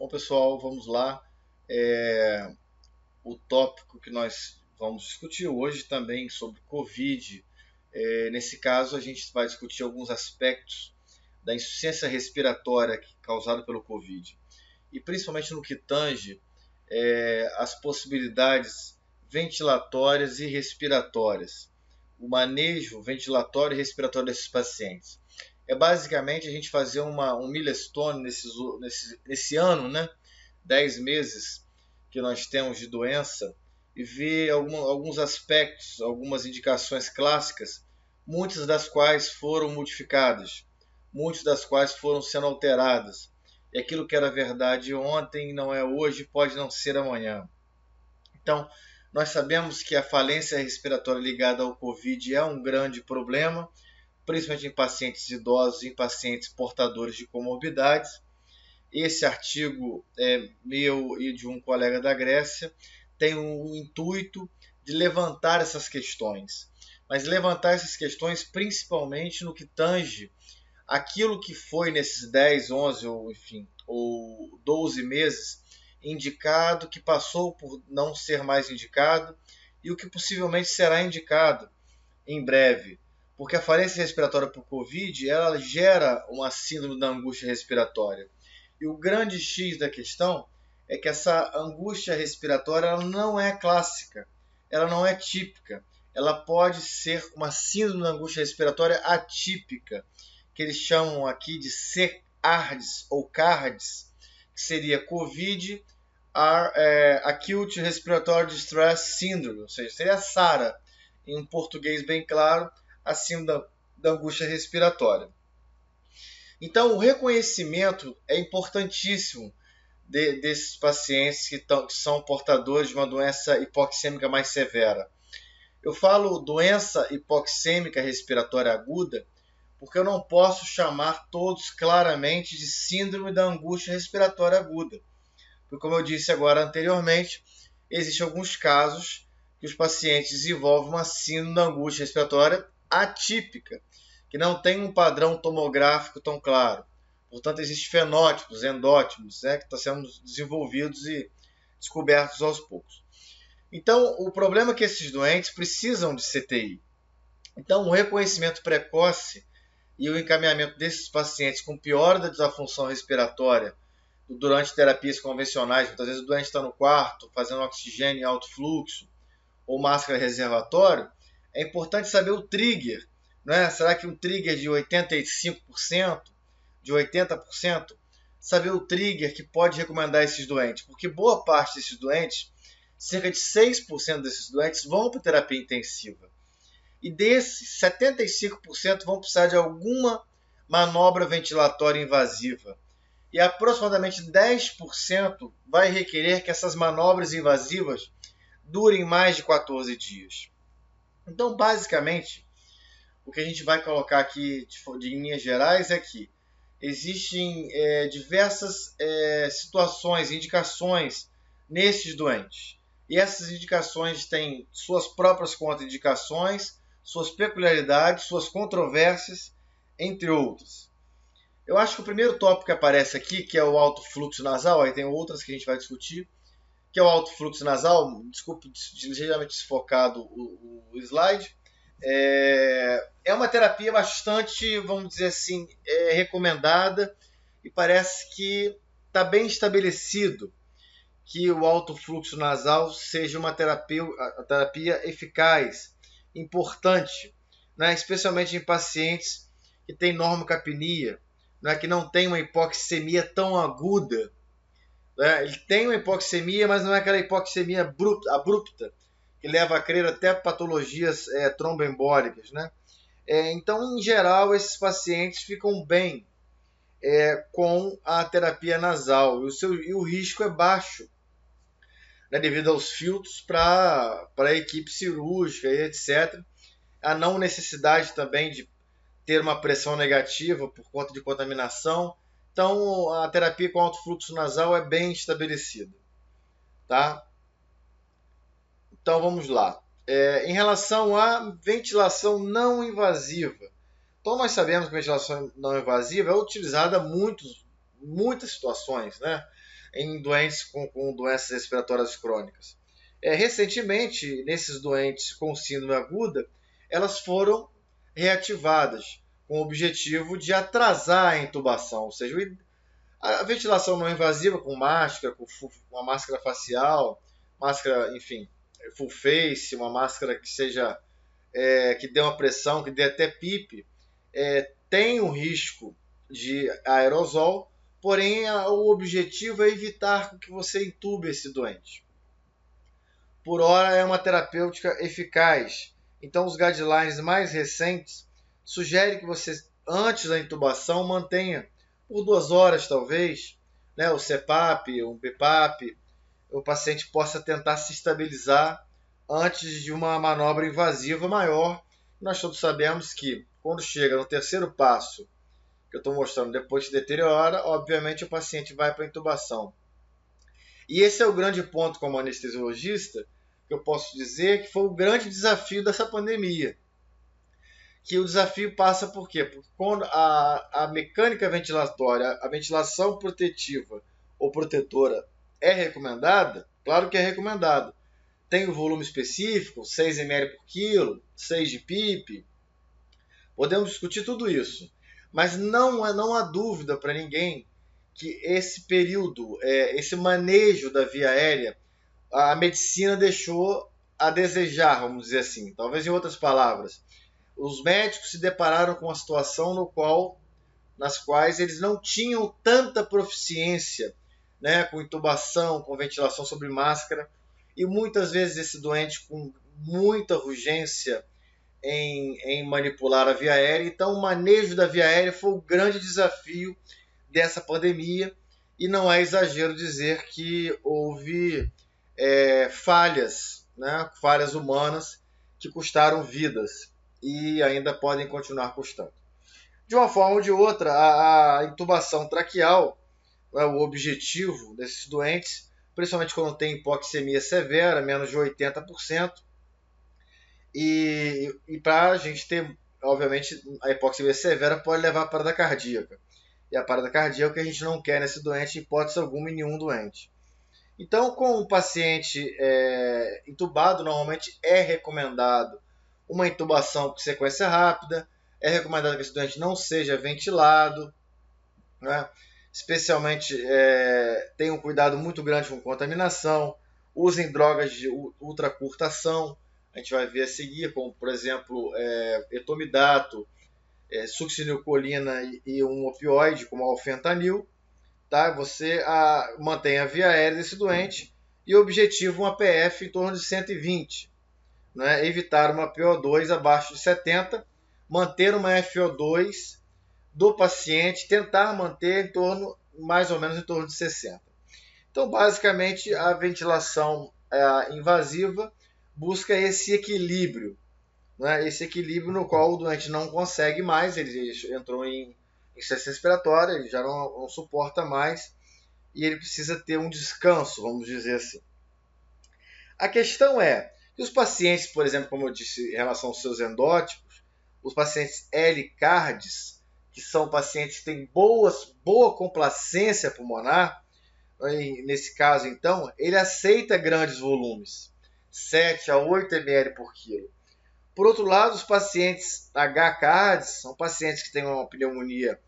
Bom, pessoal, vamos lá. O tópico que nós vamos discutir hoje também sobre Covid. Nesse caso, a gente vai discutir alguns aspectos da insuficiência respiratória causada pelo Covid. E principalmente no que tange as possibilidades ventilatórias e respiratórias. O manejo ventilatório e respiratório desses pacientes. É basicamente a gente fazer um milestone nesse ano, né? 10 meses que nós temos de doença e ver alguns aspectos, algumas indicações clássicas, muitas das quais foram modificadas, muitas das quais foram sendo alteradas. E aquilo que era verdade ontem não é hoje, pode não ser amanhã. Então, nós sabemos que a falência respiratória ligada ao Covid é um grande problema, principalmente em pacientes idosos e em pacientes portadores de comorbidades. Esse artigo é meu e de um colega da Grécia, tem o intuito de levantar essas questões, mas levantar essas questões principalmente no que tange aquilo que foi nesses 10, 11 ou 12 meses indicado, que passou por não ser mais indicado e o que possivelmente será indicado em breve. Porque a falência respiratória por Covid, ela gera uma síndrome da angústia respiratória. E o grande X da questão é que essa angústia respiratória ela não é clássica, ela não é típica. Ela pode ser uma síndrome da angústia respiratória atípica, que eles chamam aqui de CARDS ou CARDS, que seria Covid Acute Respiratory Distress Syndrome, ou seja, seria SARA, em um português bem claro, acima da angústia respiratória. Então, o reconhecimento é importantíssimo desses pacientes que são portadores de uma doença hipoxêmica mais severa. Eu falo doença hipoxêmica respiratória aguda porque eu não posso chamar todos claramente de síndrome da angústia respiratória aguda. Porque, como eu disse agora anteriormente, existem alguns casos que os pacientes desenvolvem uma síndrome da angústia respiratória atípica, que não tem um padrão tomográfico tão claro. Portanto, existem fenótipos, endótipos, que estão sendo desenvolvidos e descobertos aos poucos. Então, o problema é que esses doentes precisam de CTI. Então, o reconhecimento precoce e o encaminhamento desses pacientes com piora da função respiratória durante terapias convencionais, muitas vezes o doente está no quarto fazendo oxigênio em alto fluxo ou máscara reservatório, é importante saber o trigger. Né? Será que um trigger de 85%, de 80%? Saber o trigger que pode recomendar esses doentes, porque boa parte desses doentes, cerca de 6% desses doentes vão para terapia intensiva. E desses, 75% vão precisar de alguma manobra ventilatória invasiva. E aproximadamente 10% vai requerer que essas manobras invasivas durem mais de 14 dias. Então, basicamente, o que a gente vai colocar aqui de linhas gerais é que existem diversas situações, indicações nesses doentes. E essas indicações têm suas próprias contraindicações, suas peculiaridades, suas controvérsias, entre outras. Eu acho que o primeiro tópico que aparece aqui, que é o alto fluxo nasal, aí tem outras que a gente vai discutir, que é o alto fluxo nasal, desculpe, ligeiramente desfocado o slide, é uma terapia bastante, vamos dizer assim, recomendada e parece que está bem estabelecido que o alto fluxo nasal seja uma terapia eficaz, importante, né? Especialmente em pacientes que têm normocapnia, né? Que não tem uma hipoxemia tão aguda. Né? Ele tem uma hipoxemia, mas não é aquela hipoxemia abrupta, que leva a crer até patologias tromboembólicas. Né? Então, em geral, esses pacientes ficam bem com a terapia nasal e o risco é baixo, né, devido aos filtros para a equipe cirúrgica e etc. A não necessidade também de ter uma pressão negativa por conta de contaminação. Então, a terapia com alto fluxo nasal é bem estabelecida. Tá? Então, vamos lá. Em relação à ventilação não invasiva. Então, nós sabemos que a ventilação não invasiva é utilizada em muitas situações. Né? em doentes com doenças respiratórias crônicas. Recentemente, nesses doentes com síndrome aguda, elas foram reativadas com o objetivo de atrasar a intubação, ou seja, a ventilação não invasiva com máscara, com uma máscara facial, máscara, enfim, full face, uma máscara que seja que dê uma pressão, que dê até PIP, tem um risco de aerosol, porém o objetivo é evitar que você entube esse doente. Por hora é uma terapêutica eficaz. Então os guidelines mais recentes sugerem que você, antes da intubação, mantenha por 2 horas talvez, né, o CPAP, o BIPAP, o paciente possa tentar se estabilizar antes de uma manobra invasiva maior. Nós todos sabemos que quando chega no terceiro passo, que eu estou mostrando, depois que deteriora, obviamente o paciente vai para a intubação. E esse é o grande ponto como anestesiologista, que eu posso dizer que foi o grande desafio dessa pandemia. Que o desafio passa por quê? Porque quando a mecânica ventilatória, a ventilação protetiva ou protetora é recomendada, claro que é recomendado. Tem o volume específico, 6 ml por quilo, 6 de PIP. Podemos discutir tudo isso. Mas não há dúvida para ninguém que esse período, esse manejo da via aérea, a medicina deixou a desejar, vamos dizer assim. Talvez em outras palavras. Os médicos se depararam com uma situação nas quais eles não tinham tanta proficiência, né, com intubação, com ventilação sobre máscara, e muitas vezes esse doente com muita urgência em manipular a via aérea. Então o manejo da via aérea foi o grande desafio dessa pandemia, e não é exagero dizer que houve falhas, né, falhas humanas que custaram vidas e ainda podem continuar custando. De uma forma ou de outra, a intubação traqueal é o objetivo desses doentes, principalmente quando tem hipoxemia severa, menos de 80%, e para a gente ter, obviamente, a hipoxemia severa pode levar à parada cardíaca. E a parada cardíaca é o que a gente não quer nesse doente, em hipótese alguma, em nenhum doente. Então, com o paciente intubado, normalmente é recomendado uma intubação por sequência rápida, é recomendado que esse doente não seja ventilado, né? Especialmente tenham um cuidado muito grande com contaminação, usem drogas de ultra curta ação, a gente vai ver a seguir, como por exemplo etomidato, succinilcolina e um opioide como o fentanil. Tá? Você mantém a via aérea desse doente e objetivo uma PF em torno de 120, né? Evitar uma PO2 abaixo de 70, manter uma FO2 do paciente, tentar manter mais ou menos em torno de 60. Então, basicamente, a ventilação invasiva busca esse equilíbrio, né? Esse equilíbrio no qual o doente não consegue mais, ele entrou em insuficiência respiratória, ele já não suporta mais e ele precisa ter um descanso, vamos dizer assim. A questão é que os pacientes, por exemplo, como eu disse, em relação aos seus endótipos, os pacientes L-cards, que são pacientes que têm boa complacência pulmonar, nesse caso, então, ele aceita grandes volumes, 7 a 8 ml por quilo. Por outro lado, os pacientes H-cards, são pacientes que têm uma pneumonia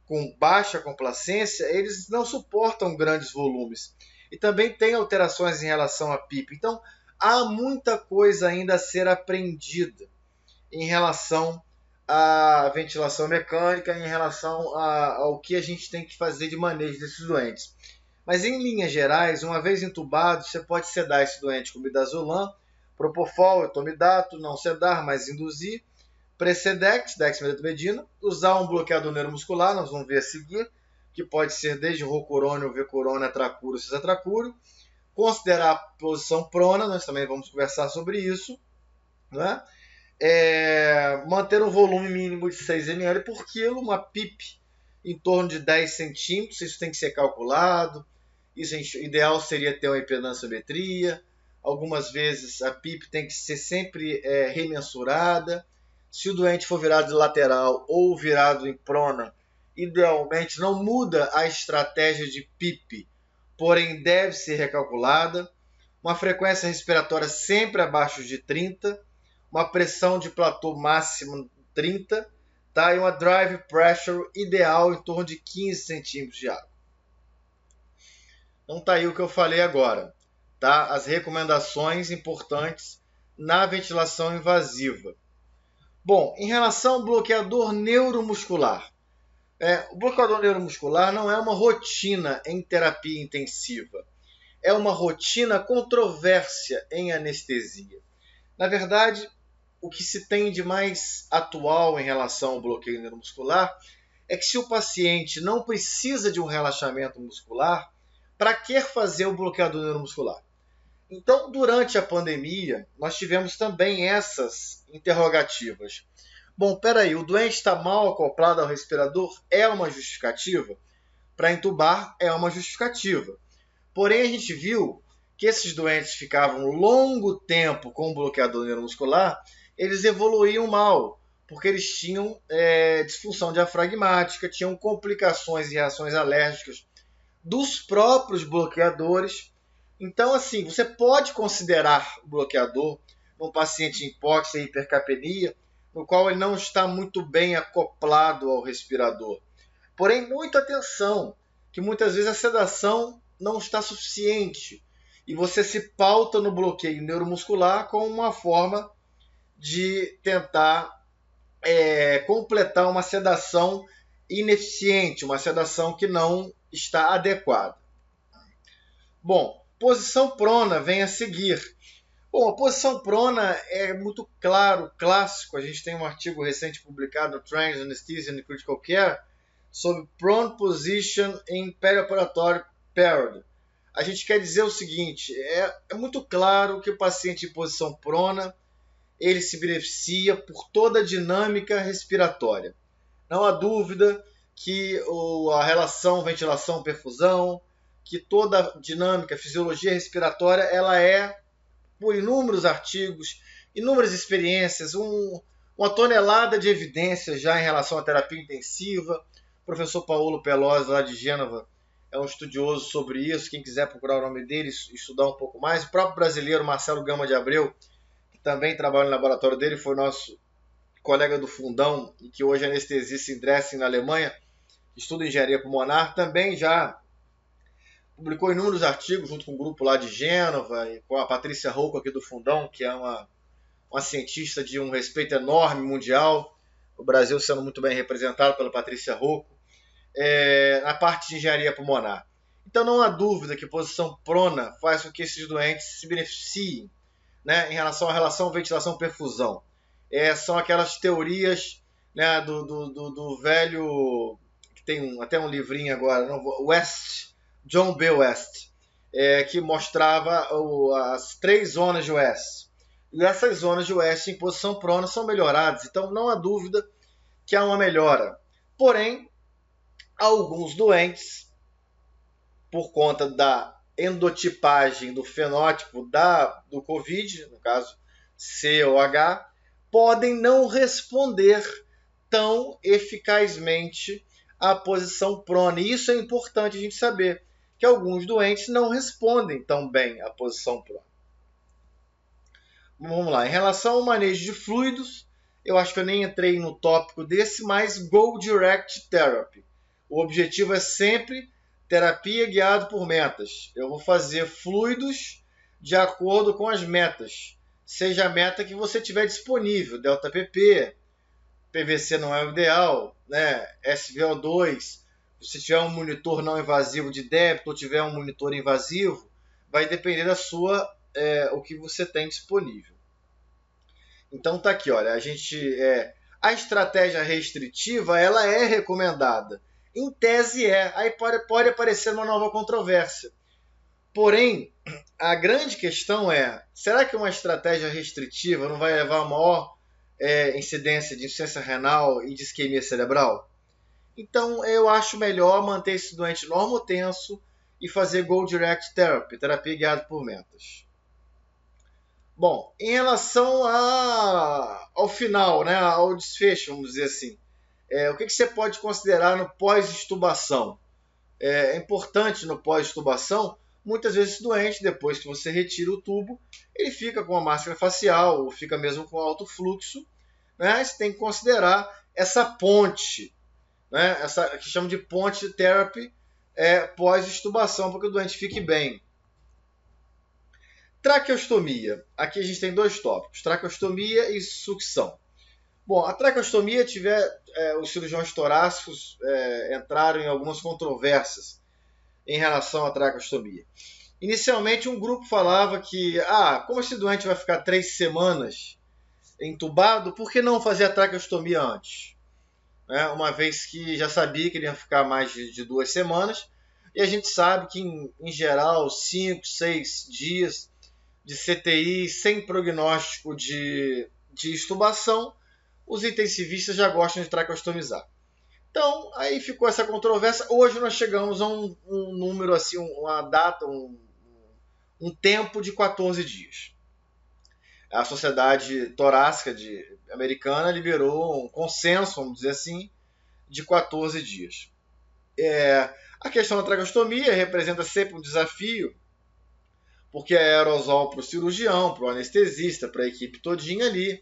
com baixa complacência, eles não suportam grandes volumes. E também tem alterações em relação à PIP. Então, há muita coisa ainda a ser aprendida em relação à ventilação mecânica, em relação ao que a gente tem que fazer de manejo desses doentes. Mas, em linhas gerais, uma vez entubado, você pode sedar esse doente com midazolam, propofol, etomidato, não sedar, mas induzir, Precedex, dexmedetomidina, usar um bloqueador neuromuscular, nós vamos ver a seguir, que pode ser desde rocurônio, vecurônio, atracúrio, cisatracúrio. Considerar a posição prona, nós também vamos conversar sobre isso, né? Manter um volume mínimo de 6 ml por quilo, uma PIP em torno de 10 centímetros, isso tem que ser calculado, isso ideal seria ter uma impedanciometria, algumas vezes a PIP tem que ser sempre remensurada. Se o doente for virado de lateral ou virado em prona, idealmente não muda a estratégia de PIP, porém deve ser recalculada, uma frequência respiratória sempre abaixo de 30, uma pressão de platô máxima 30, tá? E uma drive pressure ideal em torno de 15 centímetros de água. Então tá aí o que eu falei agora, tá? As recomendações importantes na ventilação invasiva. Bom, em relação ao bloqueador neuromuscular, o bloqueador neuromuscular não é uma rotina em terapia intensiva, é uma rotina controvérsia em anestesia. Na verdade, o que se tem de mais atual em relação ao bloqueio neuromuscular é que se o paciente não precisa de um relaxamento muscular, para que fazer o bloqueador neuromuscular? Então, durante a pandemia, nós tivemos também essas interrogativas. Bom, peraí, o doente está mal acoplado ao respirador? É uma justificativa? Para entubar, é uma justificativa. Porém, a gente viu que esses doentes ficavam longo tempo com o bloqueador neuromuscular, eles evoluíam mal, porque eles tinham disfunção diafragmática, tinham complicações e reações alérgicas dos próprios bloqueadores. Então, assim, você pode considerar o bloqueador num paciente em hipóxia e hipercapnia, no qual ele não está muito bem acoplado ao respirador. Porém, muita atenção, que muitas vezes a sedação não está suficiente e você se pauta no bloqueio neuromuscular como uma forma de tentar completar uma sedação ineficiente, uma sedação que não está adequada. Bom, posição prona vem a seguir. Bom, a posição prona é muito claro, clássico. A gente tem um artigo recente publicado no Trends, Anesthesia and Critical Care sobre prone position in perioperatório period. A gente quer dizer o seguinte, é muito claro que o paciente em posição prona, ele se beneficia por toda a dinâmica respiratória. Não há dúvida que a relação ventilação-perfusão, que toda a dinâmica, fisiologia respiratória, ela é, por inúmeros artigos, inúmeras experiências, uma tonelada de evidências já em relação à terapia intensiva. O professor Paulo Pelosi, lá de Gênova, é um estudioso sobre isso. Quem quiser procurar o nome dele, estudar um pouco mais. O próprio brasileiro, Marcelo Gama de Abreu, que também trabalha no laboratório dele, foi nosso colega do Fundão, e que hoje é anestesista em Dresden, na Alemanha, estuda engenharia pulmonar, também já publicou inúmeros artigos junto com um grupo lá de Gênova, e com a Patrícia Rouco aqui do Fundão, que é uma cientista de um respeito enorme mundial, o Brasil sendo muito bem representado pela Patrícia Rouco, na parte de engenharia pulmonar. Então não há dúvida que a posição prona faz com que esses doentes se beneficiem, né, em relação à relação ventilação-perfusão. São aquelas teorias, né, do velho, que tem até um livrinho agora, West, John B. West, que mostrava as 3 zonas de West. E essas zonas de West em posição prona são melhoradas, então não há dúvida que há uma melhora. Porém, alguns doentes, por conta da endotipagem do fenótipo do COVID, no caso C ou H, podem não responder tão eficazmente à posição prona. E isso é importante a gente saber, que alguns doentes não respondem tão bem à posição prona. Vamos lá, em relação ao manejo de fluidos, eu acho que eu nem entrei no tópico desse, mas Goal Direct Therapy. O objetivo é sempre terapia guiada por metas. Eu vou fazer fluidos de acordo com as metas. Seja a meta que você tiver disponível, delta PP, PVC não é o ideal, né? SVO2, se tiver um monitor não invasivo de débito ou tiver um monitor invasivo, vai depender da sua, o que você tem disponível. Então tá aqui, olha, a estratégia restritiva, ela é recomendada. Em tese aí pode aparecer uma nova controvérsia. Porém, a grande questão será que uma estratégia restritiva não vai levar a maior incidência de insuficiência renal e de isquemia cerebral? Então, eu acho melhor manter esse doente normotenso e fazer Goal Direct Therapy, terapia guiada por metas. Bom, em relação ao final, né, ao desfecho, vamos dizer assim, o que você pode considerar no pós-extubação? É importante no pós-tubação, muitas vezes esse doente, depois que você retira o tubo, ele fica com a máscara facial, ou fica mesmo com alto fluxo, né? Você tem que considerar essa ponte, né? Essa que chama de ponte therapy pós-extubação, para que o doente fique bem. Traqueostomia. Aqui a gente tem dois tópicos, traqueostomia e sucção. Bom, a traqueostomia os cirurgiões torácicos entraram em algumas controvérsias em relação à traqueostomia. Inicialmente, um grupo falava que, como esse doente vai ficar 3 semanas entubado, por que não fazer a traqueostomia antes? Uma vez que já sabia que ele ia ficar mais de 2 semanas, e a gente sabe que, em geral, 5, 6 dias de CTI sem prognóstico de extubação, os intensivistas já gostam de traqueostomizar. Então, aí ficou essa controvérsia. Hoje nós chegamos a um número, assim, uma data, um tempo de 14 dias. A Sociedade Torácica Americana liberou um consenso, vamos dizer assim, de 14 dias. A questão da traqueostomia representa sempre um desafio, porque é aerosol para o cirurgião, para o anestesista, para a equipe todinha ali,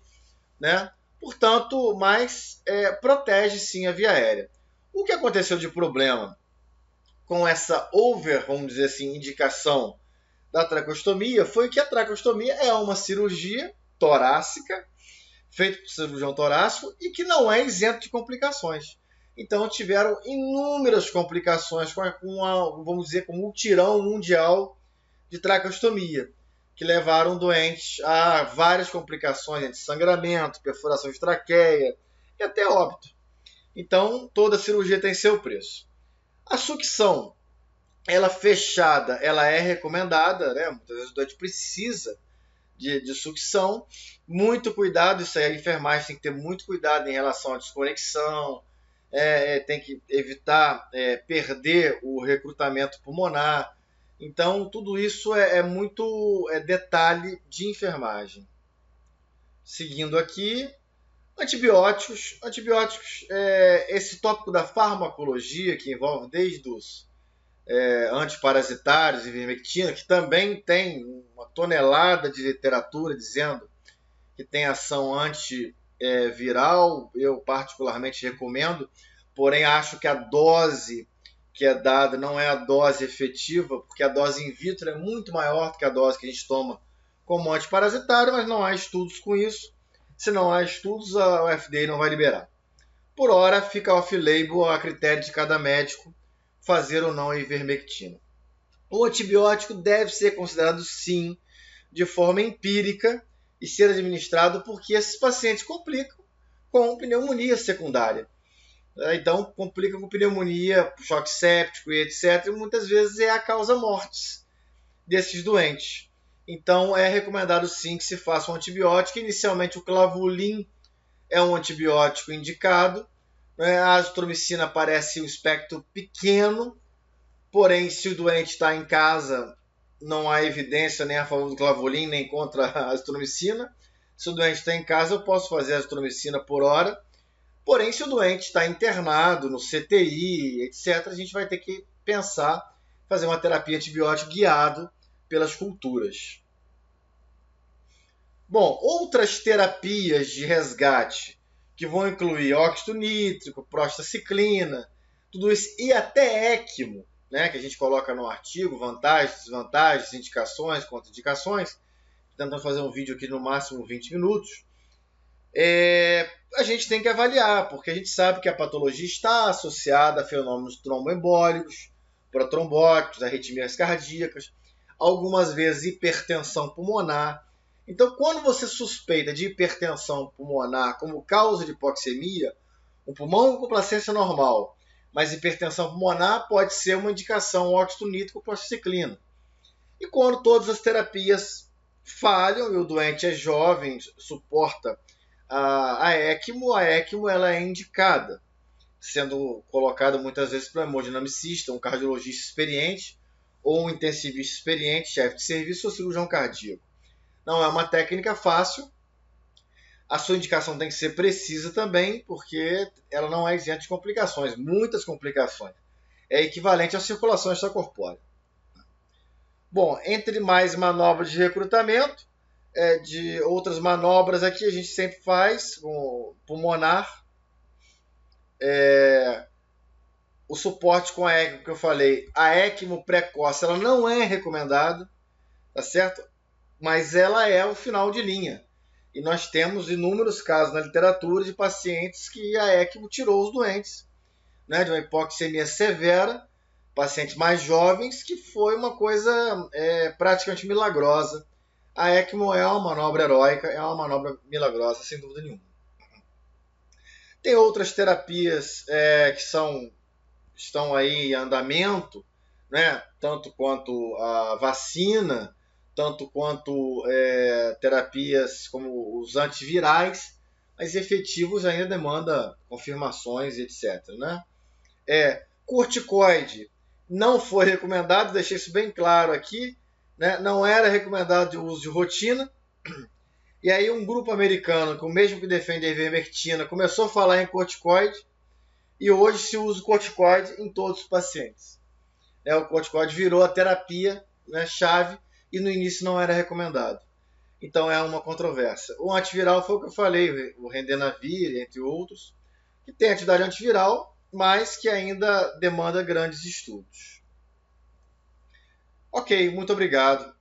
né? Portanto, mas protege sim a via aérea. O que aconteceu de problema com essa vamos dizer assim, indicação da traqueostomia foi que a traqueostomia é uma cirurgia torácica, feita por cirurgião torácico, e que não é isento de complicações. Então tiveram inúmeras complicações vamos dizer, com um mutirão mundial de traqueostomia, que levaram doentes a várias complicações, entre sangramento, perfuração de traqueia e até óbito. Então, toda cirurgia tem seu preço. A sucção, ela fechada, ela é recomendada, né? Muitas vezes o doente precisa de sucção. Muito cuidado, isso aí a enfermagem tem que ter muito cuidado em relação à desconexão, tem que evitar perder o recrutamento pulmonar. Então, tudo isso é muito detalhe de enfermagem. Seguindo aqui, antibióticos. Esse tópico da farmacologia, que envolve desde os antiparasitários, ivermectina, que também tem uma tonelada de literatura dizendo que tem ação antiviral. Eu particularmente recomendo, porém acho que a dose que é dada não é a dose efetiva, porque a dose in vitro é muito maior do que a dose que a gente toma como antiparasitário, mas não há estudos com isso. Se não há estudos, a FDA não vai liberar. Por hora, fica off-label a critério de cada médico fazer ou não a ivermectina. O antibiótico deve ser considerado, sim, de forma empírica e ser administrado porque esses pacientes complicam com pneumonia secundária. Então, complica com pneumonia, choque séptico e etc. E muitas vezes é a causa mortes desses doentes. Então, é recomendado sim que se faça um antibiótico. Inicialmente, o clavulin é um antibiótico indicado. A azitromicina parece um espectro pequeno, porém, se o doente está em casa, não há evidência nem a favor do clavulin, nem contra a azitromicina. Se o doente está em casa, eu posso fazer a azitromicina por hora. Porém, se o doente está internado no CTI, etc., a gente vai ter que pensar fazer uma terapia antibiótica guiado pelas culturas. Bom, outras terapias de resgate que vão incluir óxido nítrico, prostacyclina, tudo isso, e até ECMO, né, que a gente coloca no artigo, vantagens, desvantagens, indicações, contraindicações. Tentando fazer um vídeo aqui no máximo 20 minutos. A gente tem que avaliar, porque a gente sabe que a patologia está associada a fenômenos tromboembólicos, protrombóticos, arritmias cardíacas, algumas vezes hipertensão pulmonar. Então, quando você suspeita de hipertensão pulmonar como causa de hipoxemia, um pulmão com complacência normal, mas hipertensão pulmonar pode ser uma indicação óxido nítrico prostacyclina. E quando todas as terapias falham e o doente é jovem, suporta a ECMO ela é indicada, sendo colocada muitas vezes para um hemodinamicista, um cardiologista experiente, ou um intensivista experiente, chefe de serviço ou cirurgião cardíaco. Não é uma técnica fácil, a sua indicação tem que ser precisa também, porque ela não é isenta de complicações, muitas complicações. é equivalente à circulação extracorpórea. Bom, entre mais manobras de recrutamento, de outras manobras aqui a gente sempre faz, com pulmonar, o suporte com a ECMO que eu falei, a ECMO precoce, ela não é recomendada, tá certo? Mas ela é o final de linha. E nós temos inúmeros casos na literatura de pacientes que a ECMO tirou os doentes, né, de uma hipoxemia severa, pacientes mais jovens, que foi uma coisa praticamente milagrosa. A ECMO é uma manobra heróica, é uma manobra milagrosa, sem dúvida nenhuma. Tem outras terapias que estão aí em andamento, né? Tanto quanto a vacina, tanto quanto terapias como os antivirais, mas efetivos ainda demanda confirmações, etc. Né? Corticoide não foi recomendado, deixei isso bem claro aqui, né? Não era recomendado de uso de rotina. E aí um grupo americano, que o mesmo que defende a ivermectina, começou a falar em corticoide, e hoje se usa o corticoide em todos os pacientes. O corticoide virou a terapia, né, chave, e no início não era recomendado. Então é uma controvérsia. O antiviral foi o que eu falei, o Remdesivir, entre outros, que tem atividade antiviral, mas que ainda demanda grandes estudos. Ok, muito obrigado.